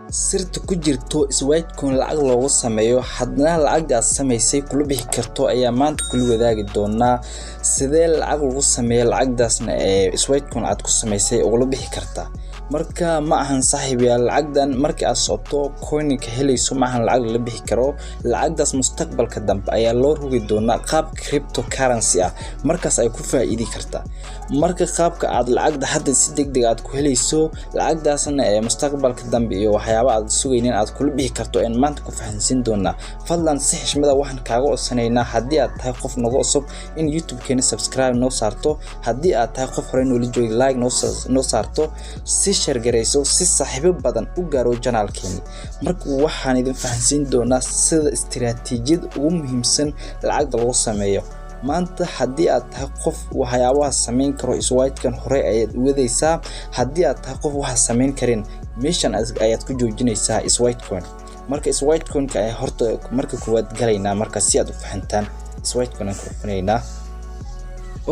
sirta ku jirto Swidecoin lacag loogu sameeyo hadna lacagtaas samaysay kula bixi karto ayaa maanta kula wadaagi doonaa sidee lacag lagu sameeyo lacagtaasna Swidecoin aad ku samaysay ugu bixi kartaa marka ma ahan saaxiibayaal lacagdan markii aad socoto coin-ka helayso ma ahan lacag la bixi karo lacagtaas mustaqbalka dambe ayaa loo rogi doonaa qaab cryptocurrency ah markaas ay ku faa'iidi kartaa marka qaabka aad lacagta hadda si degdeg aad ku helayso lacagtaasna mustaqbalka dambe iyo waxyaabo aad sugayeen aad kula bixi karto in maanta ku fahansin doonaa fadlan si xishmada waxaan kaaga codsanaynaa haddii aad tahay qof nagu cusub in YouTube-keena subscribe noo saarto haddii aad tahay qof hore noo joogay like noo saarto si share gareyso si saaxiibo badan u gaaro channel-keena marka waxaan idin fahansin doonaa sida istiraatiijiyad ugu muhiimsan lacagta lagu sameeyo maanta haddii aad tahay qof waxyaabaha sameyn karo Swidecoin hore ayaad wadaysaa haddii aad tahay qof wax sameyn karin meeshan ayaad ku joojinaysaa Swidecoin marka Swidecoin-ka ay horta marka koowaad galaynaa marka si aad u fahantaan Swidecoin aan ku rufinayna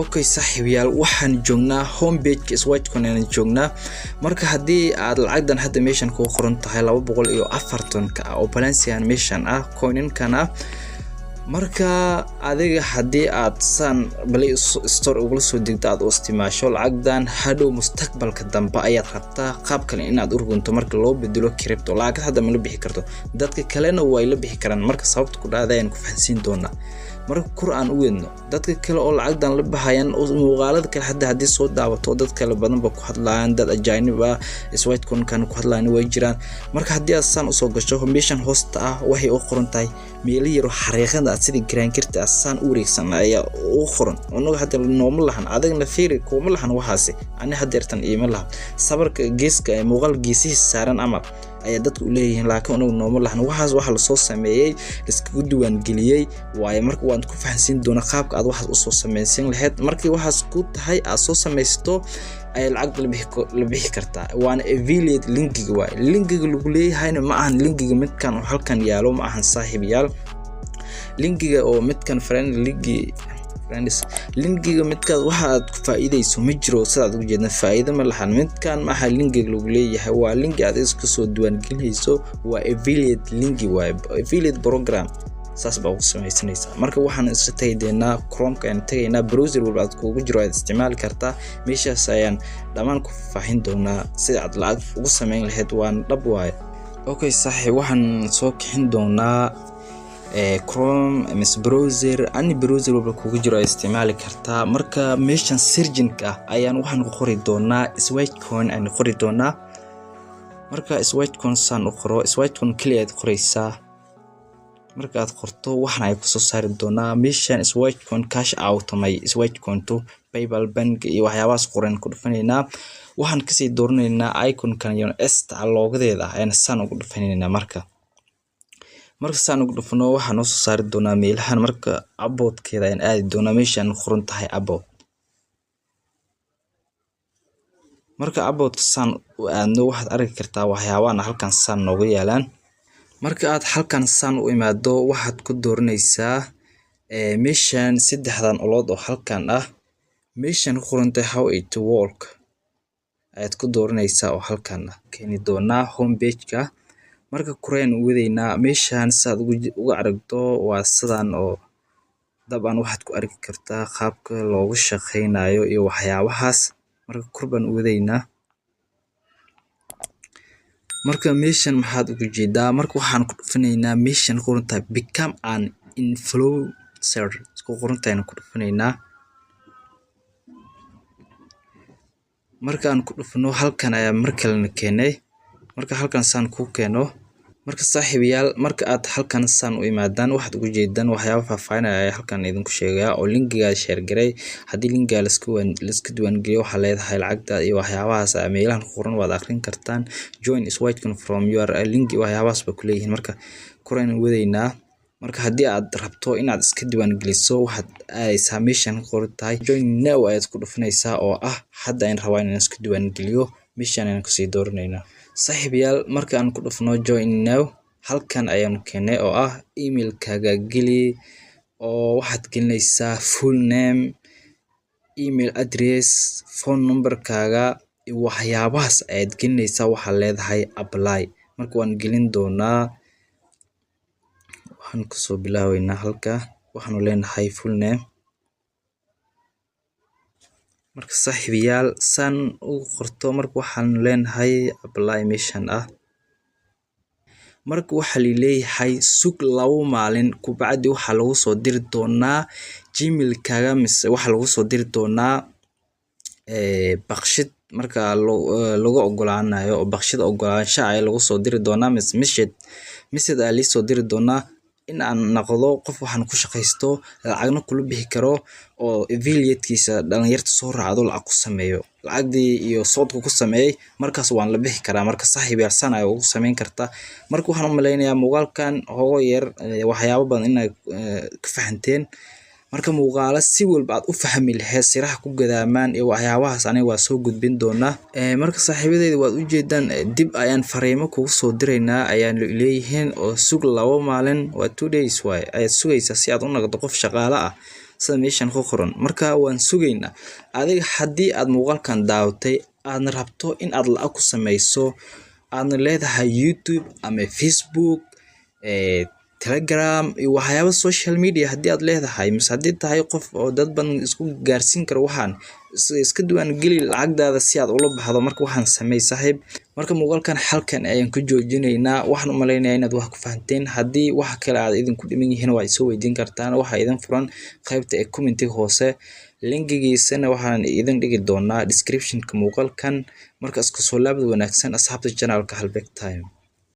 okay saaxiibayaal waxaan joognaa homepage Swidecoin aan joognaa marka haddii aad lacagdan hadda meeshan ku qoran tahay 240 ka oo balance meeshan ah coin-kana marka adiga haddii aad san Play Store ugu soo degto aad u isticmaasho lacagdan hadhow mustaqbalka dambe ayaad rabtaa qaab kale in aad u rugunto marka loo bedelo crypto lacag hadda ma la bixi karto dadka kalena way la bixi karaan marka sababta ku dhacday ku fahansin doonaa marka Qur'aan u weedno dadka kale oo lacagdan la baxayaan muuqaalada kale haddii soo daawato dad kale badan ba ku hadlayaan dad ajaanib ah Swidecoin kan ku hadlayaan way jiraan marka haddii aad san u soo gasho meeshan hoosta ah waxay u qoran tahay meel yar oo xariiqada sidii graankirta san u wareegsan ayaa u qoran oo hadda nooma lahan adagna fiiri kuma lahan waxaasi ani hadeertan iima lahan sabarka geeska ee muuqaal geesihiisa saaran ama ayaa dadku leeyihiin laakiin uu nooma lahan waxaas waxa la soo sameeyay isku duwan galiyay waaye marka waan ku fahansin doonaa qaabka aad waxaas u soo sameeysan lahayd markii waxaas ku tahay aad soo samaysto ay lacag la bixi kartaa waana affiliate linkiga waa linkiga lagu leeyahayna ma ahan linkiga midkan oo halkan yaalo ma ahan saaxiibayaal linkiga oo midkan linkiga midkaas waxa aad ku faa'iideyso ma jiro sidaad ugu jeedna faa'iido ma lahan midkan ma aha linkiga lagu leeyahay waa linki aad iska soo duwan gelinayso waa affiliate linki waa affiliate program saas baa ugu samaysanaysaa marka waxaan isla tageynaa Chrome-ka aan tageynaa browser walba aad kugu jiro aad isticmaali kartaa meeshaas ayaan dhamaan ku faahin doonaa sida aad lacag ugu sameyn lahayd waan dhab waaye okay saaxiib waxaan soo kixin doonaa Chrome MS browser ani browser walba kugu jiro aad isticmaali kartaa marka meeshan searching-ka ayaan waxaan ku qori doonaa Swidecoin aan qori doonaa marka Swidecoin san u qoro Swidecoin kaliya aad qoraysaa marka aad qorto waxaan ay ku soo saari doonaa meeshan Swidecoin cash out may Swidecoin to PayPal bank iyo waxyaabahaas qoran ku dhufanaynaa waxaan ka sii dooranaynaa icon-kan iyo esta loogadeeda ayaan san ugu dhufanaynaa marka san ugu dhufano waxaan soo saari doonaa meelahan marka aboodkeeda ayaan aadi doonaa meeshan qoran tahay abood marka aboodka san u aadno waxaad arki kartaa waxyaabaha halkan san nooga yaalaan marka aad halkan san u imaado waxaad ku dooranaysaa meeshan saddexdan olood oo halkan ah meeshan qorantay how it work ayaad ku dooranaysaa oo halkan ah keeni doonaa homepage-ka marka Qur'aan u wadeynaa meeshan saad uga aragto waa sidan oo dabcan waxaad ku arki kartaa qaabka loogu shaqeynayo iyo waxyaabahaas marka Qur'aan u wadeynaa marka meeshan maxaad ugu jeedaa marka waxaan ku dhufanaynaa meeshan qoranta become an influencer isku qorantayna ku dhufanaynaa marka aan ku dhufno halkan ayaa markalena keenay marka halkan san ku keeno marka saaxiibayaal marka aad halkan san u imaadaan waxaad ugu jeedaan waxyaabo faahfaahinaya halkan idinku sheegaya oo linkiga share garay hadii linkiga la iska duwan geliyo waxa leedahay lacagta iyo waxyaabahaas meelahan qoran waad akhrin kartaan join Swidecoin from your link waxyaabahaas ba ku leeyihiin marka Qur'aan wadeynaa marka hadii aad rabto inaad iska duwan geliso waxaad aadaysaa meeshan qortaay join now ayaad ku dhufanaysaa oo ah hadda in rabaa inaan iska duwan geliyo meeshan aan ku sii dooranaynaa saaxiibayaal marka aan ku dhufno join now halkan ayaan keenay oo ah email-kaaga geli oo waxaad gelinaysaa full name email address phone number-kaaga waxyaabahaas aad gelinaysaa waxa leedahay apply marka waan gelin doonaa, waxaan kusoo bilaabeynaa halka waxaanu leenahay full name. marka saaxiibayaal san ugu qorto marka waxaan leenahay apply meeshan ah. marka waxa leeyahay sug 2 maalin ku bacdi waxa lagu soo diri doonaa Gmail kaaga mise waxa lagu soo diri doonaa baqshid marka lagu ogolaanayo oo baqshid ogolaansho ay lagu soo diri doonaa message ay la soo diri doonaa in aan noqdo qof waxaan ku shaqeysto lacagna kula bixi karo oo affiliate-kiisa dhalinyarta soo raacdo lacag ku sameeyo, lacagdii iyo soodku ku sameeyay markaas waan la bixi karaa. marka saaxiibayaal san ay ugu sameyn kartaa. marka waxaan u maleynayaa muuqaalkan hoogo yar waxyaabo badan inay ka fahanteen. marka muuqaala si walba aad u fahmi lahayd siraha ku gadaamaan iyo waxyaabahaas aniga waa soo gudbin doonaa. marka saaxiibadeeda waad u jeedaan dib ayaan fariimo kugu soo diraynaa ayaan leeyihiin oo sug 2 maalin waa 2 days way ayaad sugaysaa si aad u noqoto qof shaqaale ah sida meeshan ku qoran. marka waan sugaynaa adiga haddii aad muuqaalkan daawatay aadna rabto in aad lacag ku sameyso aadna leedahay YouTube ama Facebook Telegram iyo waxyaabo social media haddii aad leedahay mise haddii tahay qof oo dad badan isku gaarsiin karo waxaan iska duwan geli lacagdaada si aad ula baxdo. marka waxaan sameey saaxiib marka muuqaalkan halkan ayaan ku joojinaynaa. waxaan u maleynayaa inaad wax ku fahanteen. haddii wax kale aad idinku dhiman yihiin waa soo weydiin kartaan, waxa idin furan qaybta ee comment-iga hoose, linkigiisana waxaan idin dhigi doonaa description-ka muuqaalkan. marka isku soo laabad wanaagsan asxaabta channel-ka Halbeeg Time.